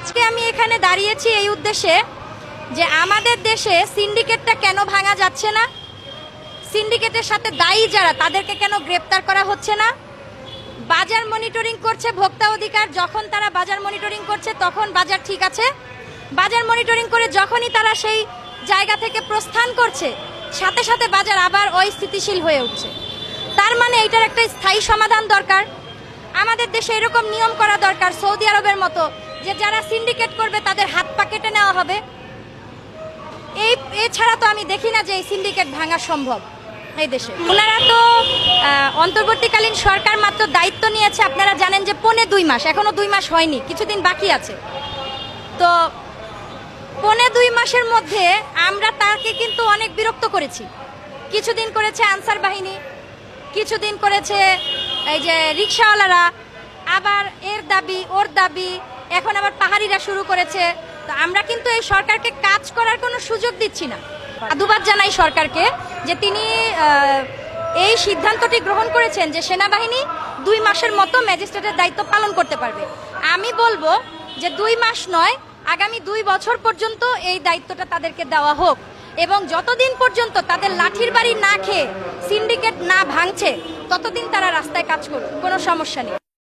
আজকে আমি এখানে দাঁড়িয়েছি এই উদ্দেশ্যে যে আমাদের দেশে সিন্ডিকেটটা কেন ভাঙা যাচ্ছে না, সিন্ডিকেটের সাথে দায়ী যারা তাদেরকে কেন গ্রেপ্তার করা হচ্ছে না। বাজার মনিটরিং করছে ভোক্তা অধিকার, যখন তারা বাজার মনিটরিং করছে তখন বাজার ঠিক আছে, বাজার মনিটরিং করে যখনই তারা সেই জায়গা থেকে প্রস্থান করছে সাথে সাথে বাজার আবার অস্থিতিশীল হয়ে উঠছে। তার মানে এটার একটা স্থায়ী সমাধান দরকার। আমাদের দেশে এরকম নিয়ম করা দরকার সৌদি আরবের মতো, যে যারা সিন্ডিকেট করবে তাদের হাত পা কেটে নেওয়া হবে। এছাড়া তো আমি দেখি না যে এই সিন্ডিকেট ভাঙা সম্ভব এই দেশে। ওনারা তো অন্তর্বর্তীকালীন সরকার মাত্র দায়িত্ব নিয়েছে, আপনারা জানেন যে 2.5 মাস, এখনো 2 মাস হয়নি, কিছুদিন বাকি আছে। তো 2.5 মাসের মধ্যে আমরা তাকে কিন্তু অনেক বিরক্ত করেছি। কিছুদিন করেছে আনসার বাহিনী, কিছুদিন করেছে এই যে রিক্সাওয়ালারা, আবার এর দাবি ওর দাবি, এখন আবার পাহাড়িরা শুরু করেছে। তো আমরা কিন্তু এই সরকারকে কাজ করার কোনো সুযোগ দিচ্ছি না। ধন্যবাদ জানাই সরকারকে যে তিনি এই সিদ্ধান্তটি গ্রহণ করেছেন যে সেনাবাহিনী 2 মাসের মতো ম্যাজিস্ট্রেটের দায়িত্ব পালন করতে পারবে। আমি বলবো যে 2 মাস নয়, আগামী 2 বছর পর্যন্ত এই দায়িত্বটা তাদেরকে দেওয়া হোক, এবং যতদিন পর্যন্ত তাদের লাঠির বাড়ি না খেয়ে সিন্ডিকেট না ভাঙছে ততদিন তারা রাস্তায় কাজ করুক, কোনো সমস্যা নেই।